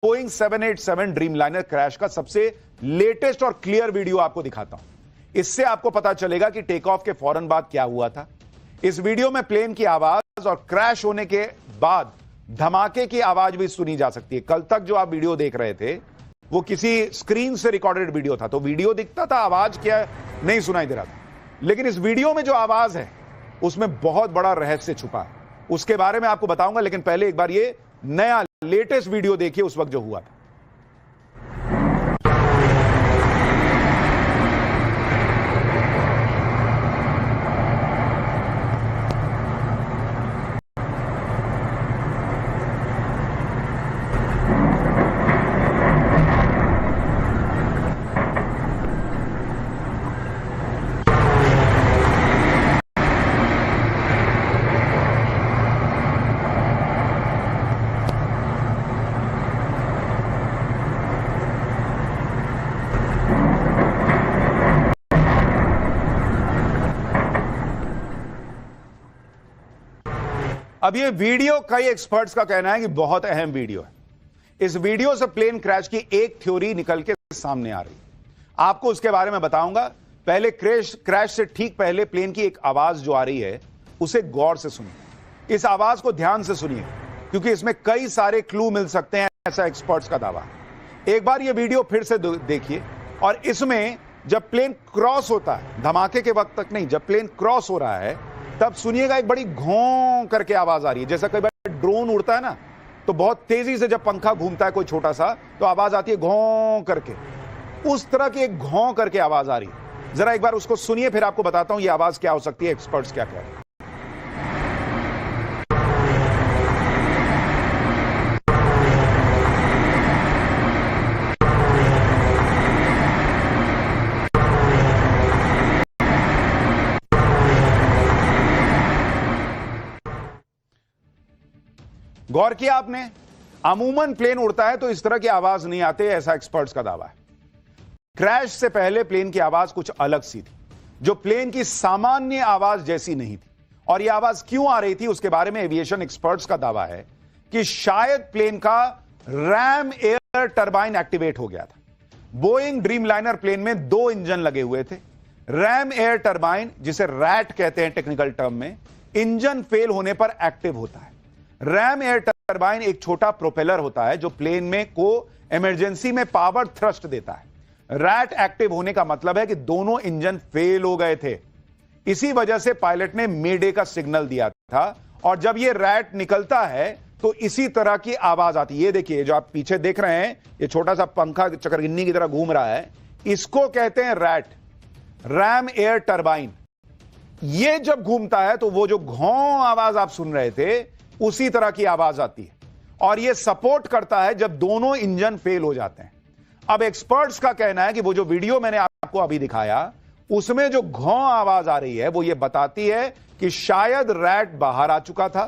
Boeing 787 Dreamliner crash का सबसे latest और क्लियर वीडियो आपको दिखाता हूं। इससे आपको पता चलेगा कि टेक ऑफ के फौरन बाद क्या हुआ था। इस वीडियो में प्लेन की आवाज और क्रैश होने के बाद धमाके की आवाज भी सुनी जा सकती है। कल तक जो आप वीडियो देख रहे थे वो किसी स्क्रीन से रिकॉर्डेड वीडियो था, तो वीडियो दिखता था, आवाज क्या नहीं सुनाई दे रहा था। लेकिन इस वीडियो में जो आवाज है उसमें बहुत बड़ा रहस्य छुपा है, उसके बारे में आपको बताऊंगा। लेकिन पहले एक बार ये नया लेटेस्ट वीडियो देखिए उस वक्त जो हुआ था। अब ये वीडियो कई एक्सपर्ट्स का कहना है कि बहुत अहम वीडियो है। इस वीडियो से प्लेन क्रैश की एक थ्योरी निकल के सामने आ रही है, आपको उसके बारे में बताऊंगा। पहले क्रैश से ठीक पहले प्लेन की एक आवाज जो आ रही है उसे गौर से सुनिए। इस आवाज को ध्यान से सुनिए क्योंकि इसमें कई सारे क्लू मिल सकते हैं, ऐसा एक्सपर्ट्स का दावा है। एक बार ये वीडियो फिर से देखिए और इसमें जब प्लेन क्रॉस होता है, धमाके के वक्त तक नहीं, जब प्लेन क्रॉस हो रहा है तब सुनिएगा एक बड़ी घों करके आवाज आ रही है। जैसा कई बार ड्रोन उड़ता है ना, तो बहुत तेजी से जब पंखा घूमता है कोई छोटा सा, तो आवाज आती है घों करके। उस तरह की एक घों करके आवाज आ रही है। जरा एक बार उसको सुनिए, फिर आपको बताता हूं ये आवाज क्या हो सकती है, एक्सपर्ट्स क्या कह रहे हैं। गौर किया आपने, अमूमन प्लेन उड़ता है तो इस तरह की आवाज नहीं आती, ऐसा एक्सपर्ट्स का दावा है। क्रैश से पहले प्लेन की आवाज कुछ अलग सी थी, जो प्लेन की सामान्य आवाज जैसी नहीं थी। और यह आवाज क्यों आ रही थी उसके बारे में एविएशन एक्सपर्ट्स का दावा है कि शायद प्लेन का रैम एयर टरबाइन एक्टिवेट हो गया था। बोइंग ड्रीमलाइनर प्लेन में 2 इंजन लगे हुए थे। रैम एयर टरबाइन, जिसे रैट कहते हैं टेक्निकल टर्म में, इंजन फेल होने पर एक्टिव होता है। रैम एयर टरबाइन एक छोटा प्रोपेलर होता है जो प्लेन में को इमरजेंसी में पावर थ्रस्ट देता है। रैट एक्टिव होने का मतलब है कि दोनों इंजन फेल हो गए थे। इसी वजह से पायलट ने मेडे का सिग्नल दिया था। और जब ये रैट निकलता है तो इसी तरह की आवाज आती है। ये देखिए, जो आप पीछे देख रहे हैं, ये छोटा सा पंखा चकरगिन्नी की तरह घूम रहा है, इसको कहते हैं रैट, रैम एयर टरबाइन। ये जब घूमता है तो वो जो घों आवाज आप सुन रहे थे उसी तरह की आवाज आती है। और यह सपोर्ट करता है जब दोनों इंजन फेल हो जाते हैं। अब एक्सपर्ट्स का कहना है कि वो जो वीडियो मैंने आपको अभी दिखाया उसमें जो घों आवाज आ रही है वो ये बताती है कि शायद रैट बाहर आ चुका था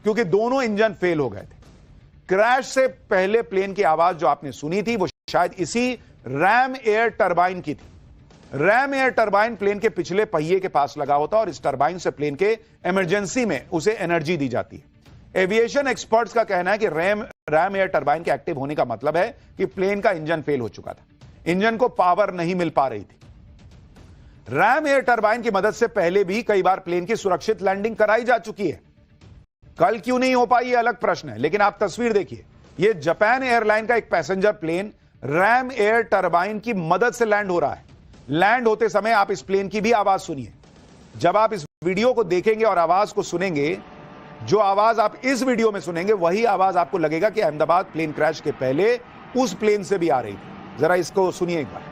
क्योंकि दोनों इंजन फेल हो गए थे। क्रैश से पहले प्लेन की आवाज जो आपने सुनी थी वो शायद इसी रैम एयर टरबाइन की थी। रैम एयर टरबाइन प्लेन के पिछले पहिए के पास लगा होता है और इस टरबाइन से प्लेन के इमरजेंसी में उसे एनर्जी दी जाती है। एविएशन एक्सपर्ट्स का कहना है कि रैम एयर टरबाइन के एक्टिव होने का मतलब है कि प्लेन का इंजन फेल हो चुका था, इंजन को पावर नहीं मिल पा रही थी। रैम एयर टरबाइन की मदद से पहले भी कई बार प्लेन की सुरक्षित लैंडिंग कराई जा चुकी है। कल क्यों नहीं हो पाई, यह अलग प्रश्न है। लेकिन आप तस्वीर देखिए, यह जापान एयरलाइन का एक passenger plane ram air turbine की मदद से लैंड हो रहा है। लैंड होते समय आप इस प्लेन की भी आवाज सुनिए। जब आप इस वीडियो को देखेंगे और आवाज को सुनेंगे, जो आवाज आप इस वीडियो में सुनेंगे वही आवाज आपको लगेगा कि अहमदाबाद प्लेन क्रैश के पहले उस प्लेन से भी आ रही थी। जरा इसको सुनिए एक बार।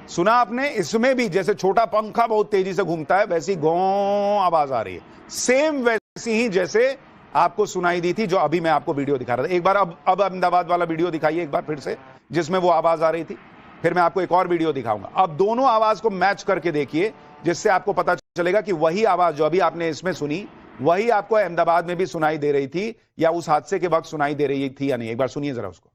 सुना आपने, इसमें भी जैसे छोटा पंखा बहुत तेजी से घूमता है वैसी गों आवाज आ रही है, सेम वैसी ही जैसे आपको सुनाई दी थी जो अभी मैं आपको वीडियो दिखा रहा था। एक बार अब अहमदाबाद वाला वीडियो दिखाइए एक बार फिर से, जिसमें वो आवाज आ रही थी। फिर मैं आपको एक और वीडियो दिखाऊंगा। अब दोनों आवाज को मैच करके देखिए, जिससे आपको पता चलेगा कि वही आवाज जो अभी आपने इसमें सुनी वही आपको अहमदाबाद में भी सुनाई दे रही थी, या उस हादसे के वक्त सुनाई दे रही थी या नहीं? एक बार सुनिए जरा उसको।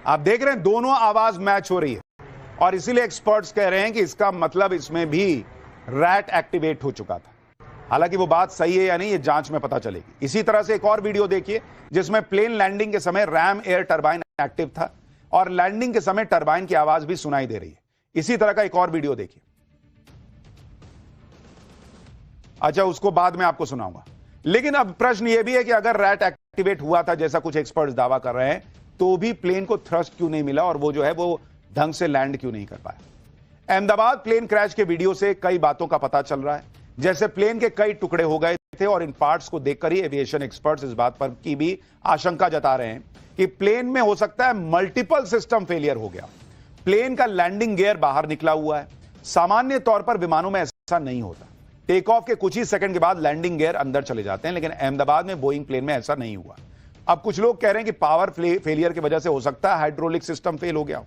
आप देख रहे हैं दोनों आवाज मैच हो रही है, और इसीलिए एक्सपर्ट्स कह रहे हैं कि इसका मतलब इसमें भी रैट एक्टिवेट हो चुका था। हालांकि वो बात सही है या नहीं, ये जांच में पता चलेगी। इसी तरह से एक और वीडियो देखिए जिसमें प्लेन लैंडिंग के समय रैम एयर टरबाइन एक्टिव था और लैंडिंग के समय टरबाइन की आवाज भी सुनाई दे रही है। इसी तरह का एक और वीडियो देखिए। अच्छा, उसको बाद में आपको सुनाऊंगा। लेकिन अब प्रश्न यह भी है कि अगर रैट एक्टिवेट हुआ था जैसा कुछ एक्सपर्ट्स दावा कर रहे हैं, तो भी प्लेन को थ्रस्ट क्यों नहीं मिला और वो जो है वो ढंग से लैंड क्यों नहीं कर पाया? अहमदाबाद प्लेन क्रैश के वीडियो से कई बातों का पता चल रहा है, जैसे प्लेन के कई टुकड़े हो गए थे, और इन पार्ट्स को देखकर ही एविएशन एक्सपर्ट्स इस बात पर की भी आशंका जता रहे हैं कि प्लेन में हो सकता है मल्टीपल सिस्टम फेलियर हो गया। प्लेन का लैंडिंग गियर बाहर निकला हुआ है। सामान्य तौर पर विमानों में ऐसा नहीं होता, टेक ऑफ के कुछ ही सेकंड के बाद लैंडिंग गियर अंदर चले जाते हैं, लेकिन अहमदाबाद में बोइंग प्लेन में ऐसा नहीं हुआ। अब कुछ लोग कह रहे हैं कि पावर फेलियर की वजह से हो सकता है हाइड्रोलिक सिस्टम फेल हो गया,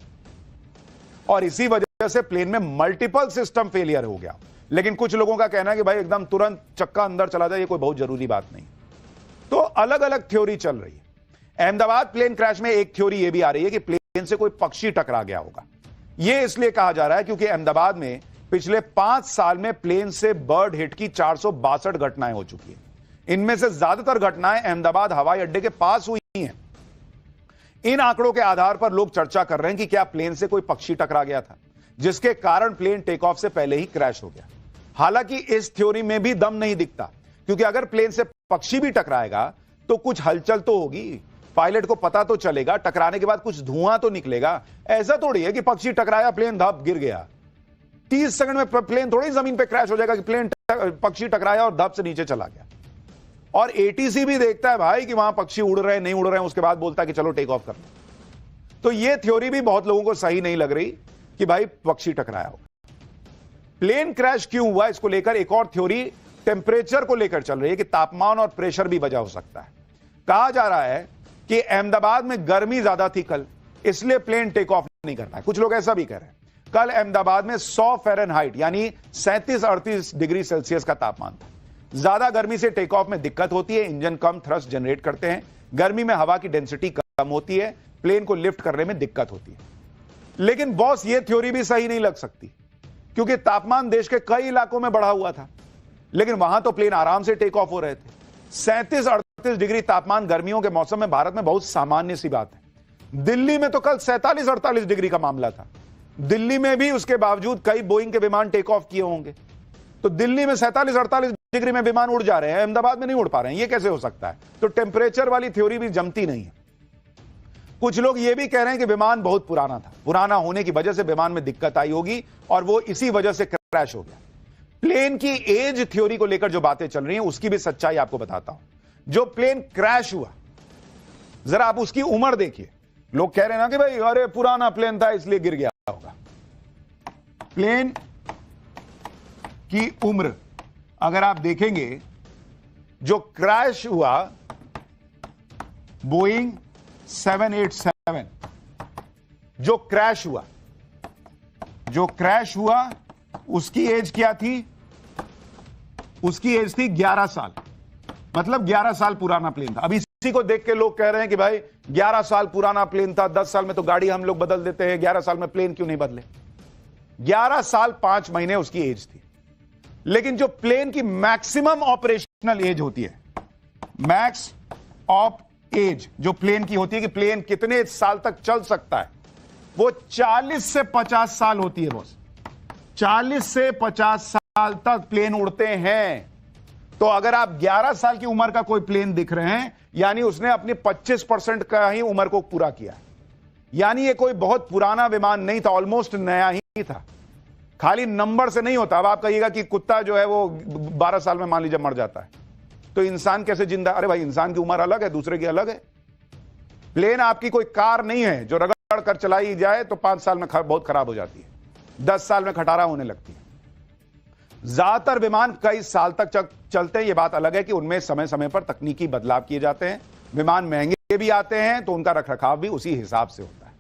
और इसी वजह से प्लेन में मल्टीपल सिस्टम फेलियर हो गया। लेकिन कुछ लोगों का कहना है कि भाई एकदम तुरंत चक्का अंदर चला जाए, ये कोई बहुत जरूरी बात नहीं। तो अलग अलग थ्योरी चल रही है। अहमदाबाद प्लेन क्रैश में एक थ्योरी यह भी आ रही है कि प्लेन से कोई पक्षी टकरा गया होगा। यह इसलिए कहा जा रहा है क्योंकि अहमदाबाद में पिछले 5 साल में प्लेन से बर्ड हिट की 462 घटनाएं हो चुकी है। इनमें से ज्यादातर घटनाएं अहमदाबाद हवाई अड्डे के पास हुई हैं। इन आंकड़ों के आधार पर लोग चर्चा कर रहे हैं कि क्या प्लेन से कोई पक्षी टकरा गया था, जिसके कारण प्लेन टेक ऑफ से पहले ही क्रैश हो गया। हालांकि इस थ्योरी में भी दम नहीं दिखता, क्योंकि अगर प्लेन से पक्षी भी टकराएगा तो कुछ हलचल तो होगी, पायलट को पता तो चलेगा, टकराने के बाद कुछ धुआं तो निकलेगा। ऐसा थोड़ी है कि पक्षी टकराया, प्लेन धप गिर गया। 30 सेकंड में प्लेन थोड़ी जमीन पे क्रैश हो जाएगा कि प्लेन पक्षी टकराया और धप से नीचे चला गया। और एटीसी भी देखता है भाई कि वहां पक्षी उड़ रहे हैं नहीं उड़ रहे हैं, उसके बाद बोलता है कि चलो टेक ऑफ कर लो। तो यह थ्योरी भी बहुत लोगों को सही नहीं लग रही कि भाई पक्षी टकराया हो। प्लेन क्रैश क्यों हुआ, इसको लेकर एक और थ्योरी टेम्परेचर को लेकर चल रही है कि तापमान और प्रेशर भी वजह हो सकता है। कहा जा रहा है कि अहमदाबाद में गर्मी ज्यादा थी कल, इसलिए प्लेन टेक ऑफ नहीं कर पाए। कुछ लोग ऐसा भी कह रहे हैं। कल अहमदाबाद में 100 फ़ारेनहाइट यानी 37-38 डिग्री सेल्सियस का तापमान था। ज्यादा गर्मी से टेक ऑफ में दिक्कत होती है, इंजन कम थ्रस्ट जनरेट करते हैं, गर्मी में हवा की डेंसिटी कम होती है, प्लेन को लिफ्ट करने में दिक्कत होती है। लेकिन बॉस, ये थ्योरी भी सही नहीं लग सकती, क्योंकि तापमान देश के कई इलाकों में बढ़ा हुआ था, लेकिन वहां तो प्लेन आराम से टेक ऑफ हो रहे थे। 37-38 डिग्री तापमान गर्मियों के मौसम में भारत में बहुत सामान्य सी बात है। दिल्ली में तो कल 47-48 डिग्री का मामला था। दिल्ली में भी उसके बावजूद कई बोइंग के विमान टेक ऑफ किए होंगे। तो दिल्ली में 47-48 डिग्री में विमान उड़ जा रहे हैं, अहमदाबाद में नहीं उड़ पा रहे हैं, ये कैसे हो सकता है? तो टेम्परेचर वाली थ्योरी भी जमती नहीं है। कुछ लोग ये भी कह रहे हैं कि विमान बहुत पुराना था, पुराना होने की वजह से विमान में दिक्कत आई होगी और वो इसी वजह से क्रैश हो गया। प्लेन की एज थ्योरी को लेकर जो बातें चल रही हैं उसकी भी सच्चाई आपको बताता हूं। जो प्लेन क्रैश हुआ, जरा आप उसकी उम्र देखिए। लोग कह रहे हैं ना कि भाई अरे पुराना प्लेन था इसलिए गिर गया होगा। प्लेन की उम्र अगर आप देखेंगे, जो क्रैश हुआ बोइंग 787, जो क्रैश हुआ उसकी एज क्या थी? उसकी एज थी 11 साल, मतलब 11 साल पुराना प्लेन था। अभी इसी को देख के लोग कह रहे हैं कि भाई 11 साल पुराना प्लेन था, 10 साल में तो गाड़ी हम लोग बदल देते हैं, 11 साल में प्लेन क्यों नहीं बदले? 11 साल 5 महीने उसकी एज थी। लेकिन जो प्लेन की मैक्सिमम ऑपरेशनल एज होती है, मैक्स ऑफ एज जो प्लेन की होती है कि प्लेन कितने साल तक चल सकता है, वो 40 से 50 साल होती है बॉस। 40 से 50 साल तक प्लेन उड़ते हैं। तो अगर आप 11 साल की उम्र का कोई प्लेन दिख रहे हैं, यानी उसने अपनी 25% का ही उम्र को पूरा किया। यानी ये कोई बहुत पुराना विमान नहीं था, ऑलमोस्ट नया ही था। खाली नंबर से नहीं होता। अब आप कहिएगा कि कुत्ता जो है वो 12 साल में मान लीजिए मर जाता है, तो इंसान कैसे जिंदा? अरे भाई, इंसान की उम्र अलग है, दूसरे की अलग है। प्लेन आपकी कोई कार नहीं है जो रगड़ कर चलाई जाए तो 5 साल में बहुत खराब हो जाती है, 10 साल में खटारा होने लगती है। ज्यादातर विमान कई साल तक चलते हैं। यह बात अलग है कि उनमें समय समय पर तकनीकी बदलाव किए जाते हैं। विमान महंगे भी आते हैं तो उनका रखरखाव भी उसी हिसाब से होता है।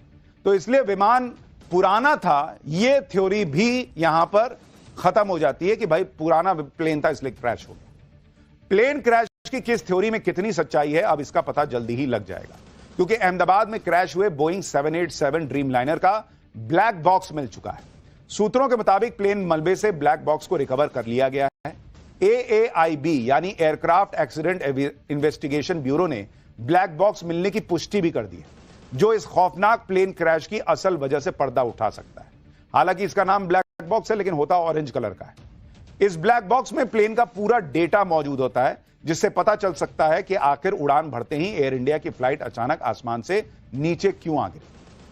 तो इसलिए विमान पुराना था, यह थ्योरी भी यहां पर खत्म हो जाती है कि भाई पुराना प्लेन था इसलिए क्रैश हो गया। प्लेन क्रैश की किस थ्योरी में कितनी सच्चाई है अब इसका पता जल्दी ही लग जाएगा, क्योंकि अहमदाबाद में क्रैश हुए बोइंग 787 ड्रीमलाइनर का ब्लैक बॉक्स मिल चुका है। सूत्रों के मुताबिक प्लेन मलबे से ब्लैक बॉक्स को रिकवर कर लिया गया है। AAIB यानी एयरक्राफ्ट एक्सीडेंट इन्वेस्टिगेशन ब्यूरो ने ब्लैक बॉक्स मिलने की पुष्टि भी कर दी है, जो इस खौफनाक प्लेन क्रैश की असल वजह से पर्दा उठा सकता है। हालांकि इसका नाम ब्लैक बॉक्स है लेकिन होता ऑरेंज कलर का है। इस ब्लैक बॉक्स में प्लेन का पूरा डेटा मौजूद होता है, जिससे पता चल सकता है कि आखिर उड़ान भरते ही एयर इंडिया की फ्लाइट अचानक आसमान से नीचे क्यों आ गई।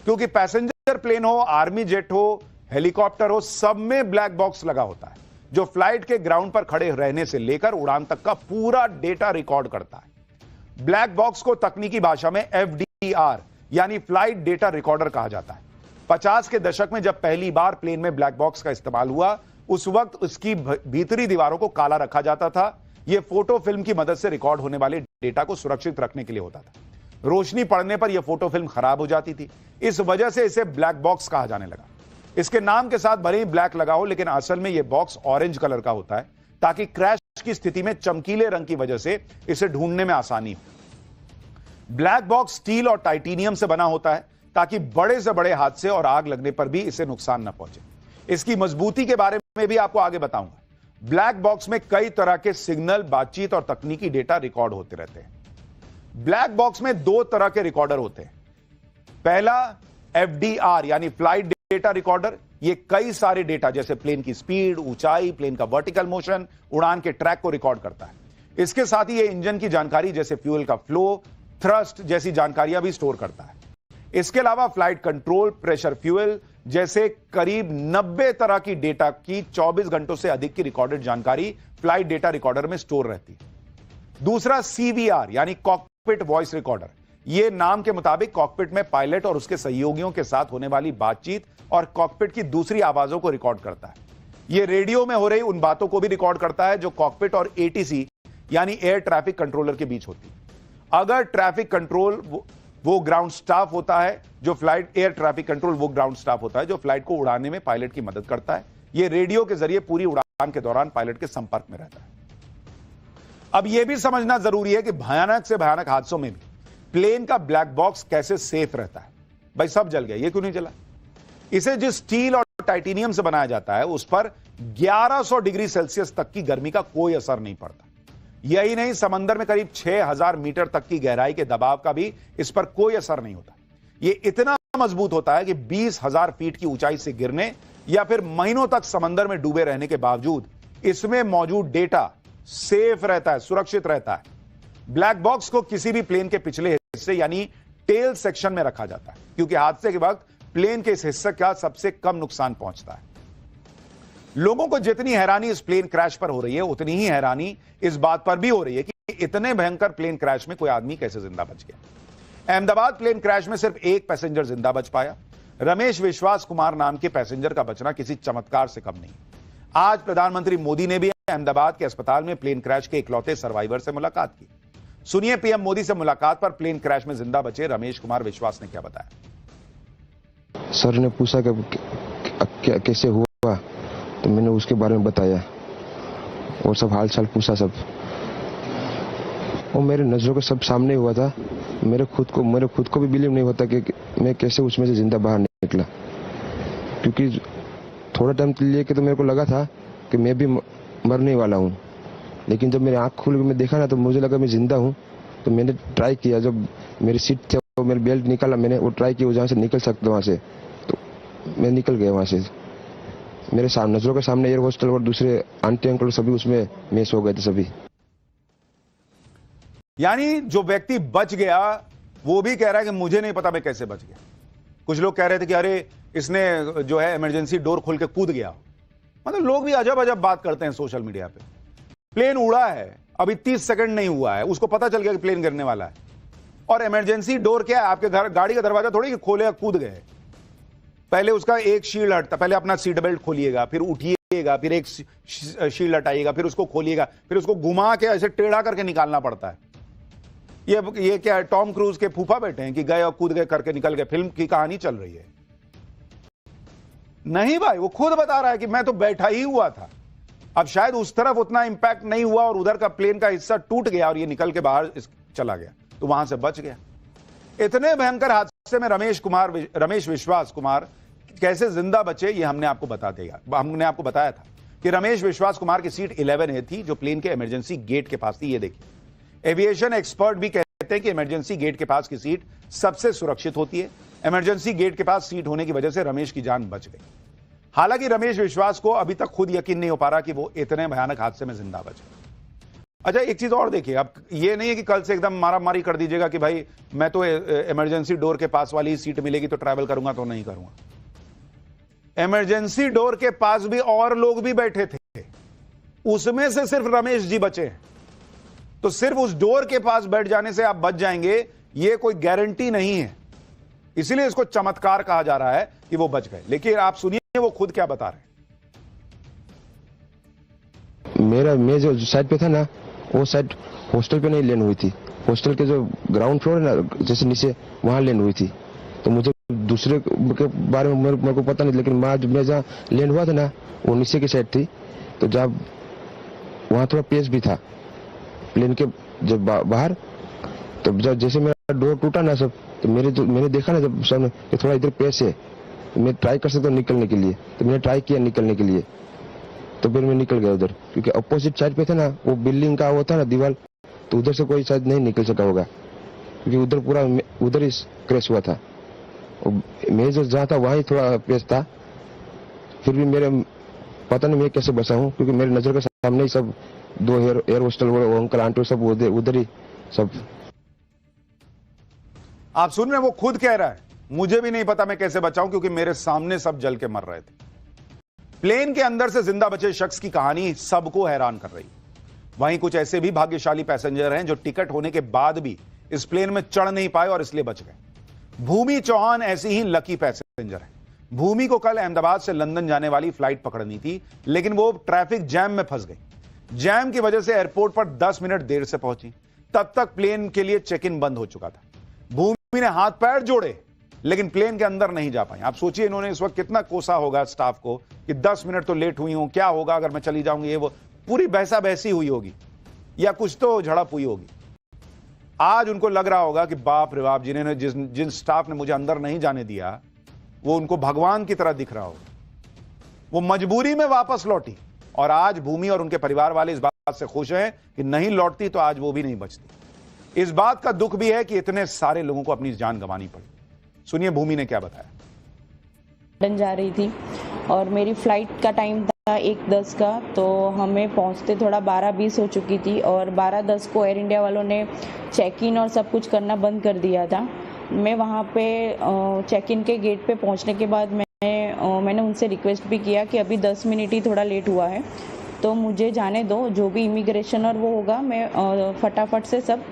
क्योंकि पैसेंजर प्लेन हो, आर्मी जेट हो, हेलीकॉप्टर हो, सब में ब्लैक बॉक्स लगा होता है, जो फ्लाइट के ग्राउंड पर खड़े रहने से लेकर उड़ान तक का पूरा डेटा रिकॉर्ड करता है। ब्लैक बॉक्स को तकनीकी भाषा में FDR यानी फ्लाइट डेटा रिकॉर्डर कहा जाता है। 50 के दशक में जब पहली बार प्लेन में ब्लैक बॉक्स का इस्तेमाल हुआ, उस वक्त उसकी भीतरी दीवारों को काला रखा जाता था। यह फोटो फिल्म की मदद से रिकॉर्ड होने वाले डेटा को सुरक्षित रखने के लिए होता था। रोशनी पड़ने पर यह फोटो फिल्म खराब हो जाती थी, इस वजह से इसे ब्लैक बॉक्स कहा जाने लगा। इसके नाम के साथ भले ही ब्लैक लगा हो, लेकिन असल में यह बॉक्स ऑरेंज कलर का होता है, ताकि क्रैश की स्थिति में चमकीले रंग की वजह से इसे ढूंढने में आसानी हो। ब्लैक बॉक्स स्टील और टाइटेनियम से बना होता है, ताकि बड़े से बड़े हादसे और आग लगने पर भी इसे नुकसान न पहुंचे। इसकी मजबूती के बारे में भी आपको आगे बताऊंगा। ब्लैक बॉक्स में कई तरह के सिग्नल, बातचीत और तकनीकी डेटा रिकॉर्ड होते रहते हैं। ब्लैक बॉक्स में 2 तरह के रिकॉर्डर होते हैं। पहला FDR यानी फ्लाइट डेटा रिकॉर्डर। ये कई सारे डेटा जैसे प्लेन की स्पीड, ऊंचाई, प्लेन का वर्टिकल मोशन, उड़ान के ट्रैक को रिकॉर्ड करता है। इसके साथ ही ये इंजन की जानकारी जैसे फ्यूल का फ्लो, थ्रस्ट जैसी जानकारियां भी स्टोर करता है। इसके अलावा फ्लाइट कंट्रोल, प्रेशर, फ्यूल जैसे करीब 90 तरह की डेटा की 24 घंटों से अधिक की रिकॉर्डेड जानकारी फ्लाइट डेटा रिकॉर्डर में स्टोर रहती है। दूसरा CVR यानी कॉकपिट वॉइस रिकॉर्डर। यह नाम के मुताबिक कॉकपिट में पायलट और उसके सहयोगियों के साथ होने वाली बातचीत और कॉकपिट की दूसरी आवाजों को रिकॉर्ड करता है। यह रेडियो में हो रही उन बातों को भी रिकॉर्ड करता है जो कॉकपिट और ATC यानी एयर ट्रैफिक कंट्रोलर के बीच होती है। अगर ट्रैफिक कंट्रोल वो ग्राउंड स्टाफ होता है जो फ्लाइट एयर ट्रैफिक कंट्रोल वो ग्राउंड स्टाफ होता है जो फ्लाइट को उड़ाने में पायलट की मदद करता है। यह रेडियो के जरिए पूरी उड़ान के दौरान पायलट के संपर्क में रहता है। अब यह भी समझना जरूरी है कि भयानक से भयानक हादसों में भी प्लेन का ब्लैक बॉक्स कैसे सेफ रहता है। भाई सब जल गया, ये क्यों नहीं जला? इसे जिस स्टील और टाइटेनियम से बनाया जाता है उस पर 1100 डिग्री सेल्सियस तक की गर्मी का कोई असर नहीं पड़ता। यही नहीं, समंदर में करीब 6000 मीटर तक की गहराई के दबाव का भी इस पर कोई असर नहीं होता। यह इतना मजबूत होता है कि 20,000 फीट की ऊंचाई से गिरने या फिर महीनों तक समंदर में डूबे रहने के बावजूद इसमें मौजूद डेटा सेफ रहता है, सुरक्षित रहता है। ब्लैक बॉक्स को किसी भी प्लेन के पिछले हिस्से यानी टेल सेक्शन में रखा जाता है, क्योंकि हादसे के वक्त प्लेन के इस हिस्से का सबसे कम नुकसान पहुंचता है। लोगों को जितनी हैरानी इस प्लेन क्रैश पर हो रही है, उतनी ही हैरानी इस बात पर भी हो रही है कि इतने भयंकर प्लेन क्रैश में कोई आदमी कैसे जिंदा बच गया। अहमदाबाद प्लेन क्रैश में सिर्फ एक पैसेंजर जिंदा बच पाया। रमेश विश्वास कुमार नाम के पैसेंजर का बचना किसी चमत्कार से कम नहीं। आज प्रधानमंत्री मोदी ने भी अहमदाबाद के अस्पताल में प्लेन क्रैश के इकलौते सर्वाइवर से मुलाकात की। सुनिए पीएम मोदी से मुलाकात पर प्लेन क्रैश में जिंदा बचे रमेश कुमार विश्वास ने क्या बताया। सर ने पूछा कि कैसे हुआ, तो मैंने उसके बारे में बताया और सब हाल चाल पूछा सब। और मेरे नजरों के सब सामने हुआ था। मेरे खुद को भी बिलीव नहीं होता कि मैं कैसे उसमें से जिंदा बाहर निकला, क्योंकि थोड़ा टाइम के लिए तो मेरे को लगा था कि मैं भी मरने वाला हूँ, लेकिन जब मेरी आँख खुल के मैं देखा ना तो मुझे लगा मैं जिंदा हूँ। तो मैंने ट्राई किया, जब मेरी सीट थी तो मेरी बेल्ट निकाला, मैंने वो ट्राई किया जहाँ से निकल सकता वहाँ से, तो मैं निकल गया वहाँ से। मेरे सामने नजरों के सामने एयर होस्टल और दूसरे आंटी अंकल सभी उसमें मिस हो गए थे सभी। यानी जो व्यक्ति बच गया वो भी कह रहा है कि मुझे नहीं पता मैं कैसे बच गया। कुछ लोग कह रहे थे कि अरे इसने जो है इमरजेंसी डोर खोल के कूद गया। मतलब लोग भी अजब अजब बात करते हैं सोशल मीडिया पे। प्लेन उड़ा है, अभी 30 सेकंड नहीं हुआ है, उसको पता चल गया कि प्लेन गिरने वाला है, और इमरजेंसी डोर क्या है? आपके घर गाड़ी का दरवाजा थोड़ी कि खोले कूद गए। पहले उसका एक शील्ड हटता, पहले अपना सीट बेल्ट खोलिएगा, फिर उठिएगा, फिर एक शील्ड हटाइएगा, फिर उसको खोलिएगा, फिर उसको घुमा के ऐसे टेढ़ा करके निकालना पड़ता है। ये क्या है, टॉम क्रूज के फूफा बैठे हैं कि गए और कूद गए करके निकल गए? फिल्म की कहानी चल रही है? नहीं भाई, वो खुद बता रहा है कि मैं तो बैठा ही हुआ था। अब शायद उस तरफ उतना इंपैक्ट नहीं हुआ और उधर का प्लेन का हिस्सा टूट गया और ये निकल के बाहर चला गया, तो वहां से बच गया। इतने भयंकर हादसे में रमेश विश्वास कुमार कैसे जिंदा बचे, ये हमने आपको बताया था कि रमेश विश्वास कुमार की सीट 11A थी, जो प्लेन के इमरजेंसी गेट के पास थी। ये देखिए, एविएशन एक्सपर्ट भी कहते हैं कि इमरजेंसी गेट के पास की सीट सबसे सुरक्षित होती है। इमरजेंसी गेट के पास सीट होने की वजह से रमेश की जान बच गई। हालांकि रमेश विश्वास को अभी तक खुद यकीन नहीं हो पा रहा कि वो इतने भयानक हादसे में जिंदा बचे। अच्छा, एक चीज और देखिए, अब ये नहीं है कि कल से एकदम मारामारी कर दीजिएगा कि भाई मैं तो इमरजेंसी डोर के पास वाली सीट मिलेगी तो ट्रैवल करूंगा, तो नहीं करूंगा। इमरजेंसी डोर के पास भी और लोग भी बैठे थे, उसमें से सिर्फ रमेश जी बचे हैं। तो सिर्फ उस डोर के पास बैठ जाने से आप बच जाएंगे, ये कोई गारंटी नहीं है। इसीलिए इसको चमत्कार कहा जा रहा है कि वो बच गए। लेकिन आप सुनिए वो खुद क्या बता रहे हैं। मैं जो साइड पे था ना, वो साइड हॉस्टल पे नहीं लैंड हुई थी। हॉस्टल के जो ग्राउंड फ्लोर है ना, जैसे नीचे, वहां लैंड हुई थी। तो मुझे दूसरे के बारे में मेरे को पता नहीं, लेकिन मैं जहाँ लैंड हुआ था ना, वो नीचे की साइड थी। तो जब वहां थोड़ा पेस भी था प्लेन के जब बाहर, तो जब जैसे मेरा डोर टूटा ना सब, तो मैंने देखा ना जब सामने कि थोड़ा इधर पेस है, तो मैं ट्राई कर सकता हूँ निकलने के लिए। तो मैंने ट्राई किया निकलने के लिए, तो फिर मैं निकल गया उधर, क्योंकि अपोजिट साइड पे था ना, वो बिल्डिंग का वो था ना दीवार, तो उधर से कोई शायद नहीं निकल सका होगा, क्योंकि उधर पूरा उधर ही क्रैश हुआ था। मैं जो जहाँ था वहीं थोड़ा पेस था। फिर भी मेरे पता नहीं मैं कैसे बचा हूँ, क्योंकि मेरे नजर के सामने ही सब दो एयर होस्टल वो अंकल आंटी सब उधर ही सब। आप सुन रहे हैं, वो खुद कह रहा है मुझे भी नहीं पता मैं कैसे बचाऊं, क्योंकि मेरे सामने सब जल के मर रहे थे। प्लेन के अंदर से जिंदा बचे शख्स की कहानी सबको हैरान कर रही। वहीं कुछ ऐसे भी भाग्यशाली पैसेंजर हैं जो टिकट होने के बाद भी इस प्लेन में चढ़ नहीं पाए और इसलिए बच गए। भूमि चौहान ऐसी ही लकी पैसेंजर है। भूमि को कल अहमदाबाद से लंदन जाने वाली फ्लाइट पकड़नी थी, लेकिन वो ट्रैफिक जैम में फंस गई। जैम की वजह से एयरपोर्ट पर 10 मिनट देर से पहुंची। तब तक प्लेन के लिए चेक इन बंद हो चुका था। भूमि ने हाथ पैर जोड़े, लेकिन प्लेन के अंदर नहीं जा पाई। आप सोचिए इन्होंने इस वक्त कितना कोसा होगा स्टाफ को कि 10 मिनट तो लेट हुई हूं, क्या होगा अगर मैं चली जाऊंगी, ये वो पूरी बहसा बहसी हुई होगी या कुछ तो झड़प हुई होगी। आज उनको लग रहा होगा कि बाप रे बाप, जिन्होंने जिन स्टाफ ने मुझे अंदर नहीं जाने दिया, वो उनको भगवान की तरह दिख रहा होगा। वो मजबूरी में वापस लौटी और आज भूमि और उनके परिवार वाले इस बात से खुश हैं कि नहीं लौटती तो आज वो भी नहीं बचती। इस बात का दुख भी है कि इतने सारे लोगों को अपनी जान गंवानी पड़ी। सुनिए भूमि ने क्या बताया। लंदन जा रही थी और मेरी फ्लाइट का टाइम था 1:10 का, तो हमें पहुंचते थोड़ा 12:20 हो चुकी थी और 12:10 को एयर इंडिया वालों ने चेक इन और सब कुछ करना बंद कर दिया था। मैं वहां पे चेक इन के गेट पे पहुंचने के बाद मैंने उनसे रिक्वेस्ट भी किया कि अभी 10 मिनट ही थोड़ा लेट हुआ है, तो मुझे जाने दो, जो भी इमिग्रेशन और वो होगा मैं फटाफट से सब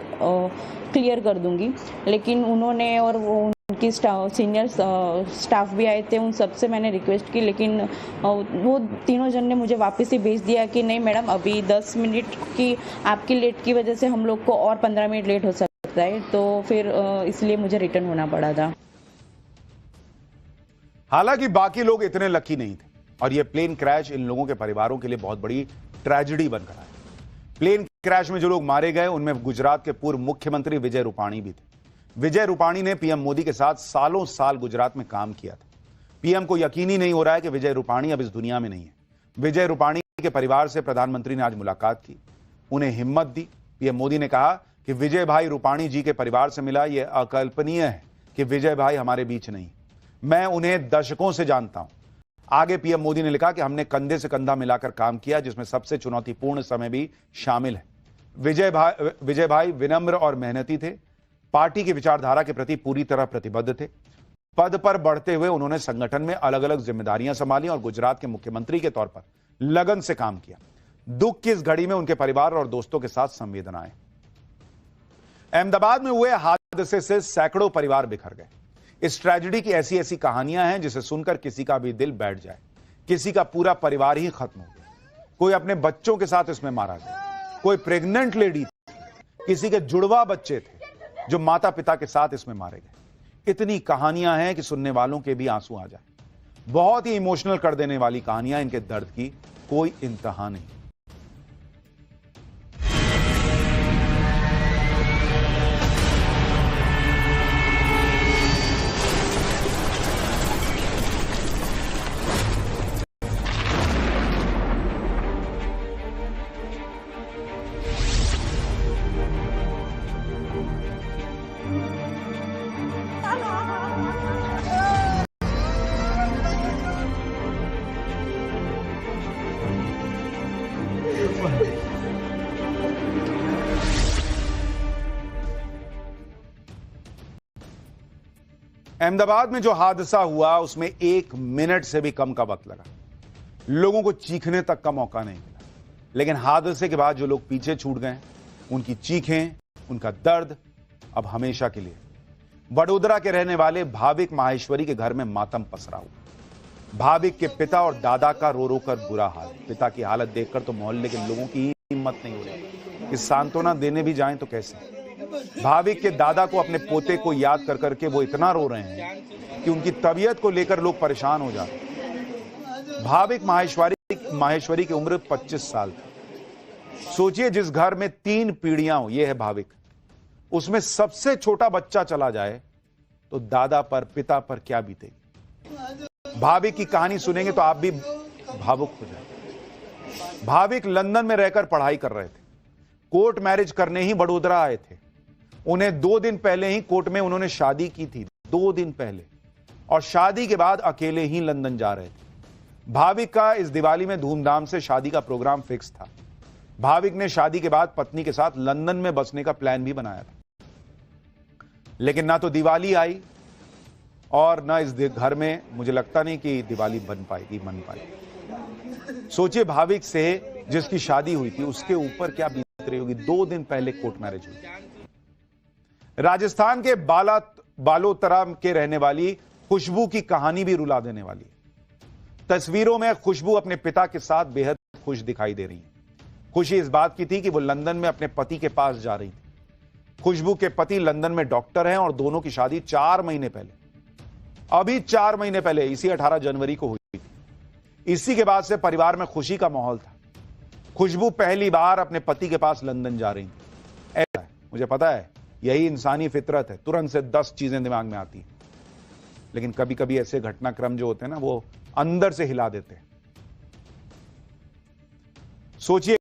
क्लियर कर दूंगी। लेकिन उन्होंने और वो उनकी सीनियर स्टाफ भी आए थे, उन सब से मैंने रिक्वेस्ट की, लेकिन वो तीनों जन ने मुझे वापस ही भेज दिया कि नहीं मैडम, अभी 10 मिनट की आपकी लेट की वजह से हम लोग को और 15 मिनट लेट हो सकता है। तो फिर इसलिए मुझे रिटर्न होना पड़ा था। हालांकि बाकी लोग इतने लकी नहीं थे और यह प्लेन क्रैश इन लोगों के परिवारों के लिए बहुत बड़ी ट्रेजेडी बनकर आया। प्लेन क्रैश में जो लोग मारे गए उनमें गुजरात के पूर्व मुख्यमंत्री विजय रूपाणी भी थे। विजय रूपाणी ने पीएम मोदी के साथ सालों साल गुजरात में काम किया था। पीएम को यकीन ही नहीं हो रहा है कि विजय रूपाणी अब इस दुनिया में नहीं है। विजय रूपाणी के परिवार से प्रधानमंत्री ने आज मुलाकात की, उन्हें हिम्मत दी। पीएम मोदी ने कहा कि विजय भाई रूपाणी जी के परिवार से मिला, यह अकल्पनीय है कि विजय भाई हमारे बीच नहीं, मैं उन्हें दशकों से जानता हूं। आगे पीएम मोदी ने लिखा कि हमने कंधे से कंधा मिलाकर काम किया, जिसमें सबसे चुनौतीपूर्ण समय भी शामिल है। विजय भाई विनम्र और मेहनती थे, पार्टी की विचारधारा के प्रति पूरी तरह प्रतिबद्ध थे। पद पर बढ़ते हुए उन्होंने संगठन में अलग अलग जिम्मेदारियां संभाली और गुजरात के मुख्यमंत्री के तौर पर लगन से काम किया। दुख की इस घड़ी में उनके परिवार और दोस्तों के साथ संवेदनाएं। अहमदाबाद में हुए हादसे हादसे से सैकड़ों परिवार बिखर गए। इस ट्रेजेडी की ऐसी ऐसी कहानियां हैं जिसे सुनकर किसी का भी दिल बैठ जाए। किसी का पूरा परिवार ही खत्म हो गया, कोई अपने बच्चों के साथ इसमें मारा गया, कोई प्रेग्नेंट लेडी थी, किसी के जुड़वा बच्चे थे जो माता पिता के साथ इसमें मारे गए। इतनी कहानियां हैं कि सुनने वालों के भी आंसू आ जाए। बहुत ही इमोशनल कर देने वाली कहानियां, इनके दर्द की कोई इंतहा नहीं। अहमदाबाद में जो हादसा हुआ उसमें 1 मिनट से भी कम का वक्त लगा। लोगों को चीखने तक का मौका नहीं मिला। लेकिन हादसे के बाद जो लोग पीछे छूट गए, उनकी चीखें, उनका दर्द अब हमेशा के लिए। बड़ोदरा के रहने वाले भाविक माहेश्वरी के घर में मातम पसरा हुआ। भाविक के पिता और दादा का रो रो कर बुरा हाल। पिता की हालत देखकर तो मोहल्ले के लोगों की हिम्मत नहीं हो रही कि सांत्वना देने भी जाएं तो कैसे। भाविक के दादा को अपने पोते को याद कर करके वो इतना रो रहे हैं कि उनकी तबीयत को लेकर लोग परेशान हो जाते हैं। भाविक माहेश्वरी की उम्र 25 साल थी। सोचिए, जिस घर में 3 पीढ़ियां हो, ये है भाविक, उसमें सबसे छोटा बच्चा चला जाए तो दादा पर, पिता पर क्या बीतेगी। भाविक की कहानी सुनेंगे तो आप भी भावुक हो जाएंगे। भाविक लंदन में रहकर पढ़ाई कर रहे थे। कोर्ट मैरिज करने ही बड़ोदरा आए थे। उन्हें 2 दिन पहले ही कोर्ट में उन्होंने शादी की थी, 2 दिन पहले, और शादी के बाद अकेले ही लंदन जा रहे थे। भाविक का इस दिवाली में धूमधाम से शादी का प्रोग्राम फिक्स था। भाविक ने शादी के बाद पत्नी के साथ लंदन में बसने का प्लान भी बनाया था। लेकिन ना तो दिवाली आई और ना इस घर में मुझे लगता नहीं कि दिवाली बन पाएगी। सोचिए, भाविक से जिसकी शादी हुई थी उसके ऊपर क्या बीत रही होगी। 2 दिन पहले कोर्ट मैरिज हुई। राजस्थान के बालोतरा के रहने वाली खुशबू की कहानी भी रुला देने वाली है। तस्वीरों में खुशबू अपने पिता के साथ बेहद खुश दिखाई दे रही है। खुशी इस बात की थी कि वो लंदन में अपने पति के पास जा रही थी। खुशबू के पति लंदन में डॉक्टर हैं और दोनों की शादी 4 महीने पहले, अभी 4 महीने पहले, इसी 18 जनवरी को हुई थी। इसी के बाद से परिवार में खुशी का माहौल था। खुशबू पहली बार अपने पति के पास लंदन जा रही थी। ऐसा है, मुझे पता है, यही इंसानी फितरत है, तुरंत से 10 चीजें दिमाग में आती हैं। लेकिन कभी कभी ऐसे घटनाक्रम जो होते हैं ना, वो अंदर से हिला देते हैं। सोचिए,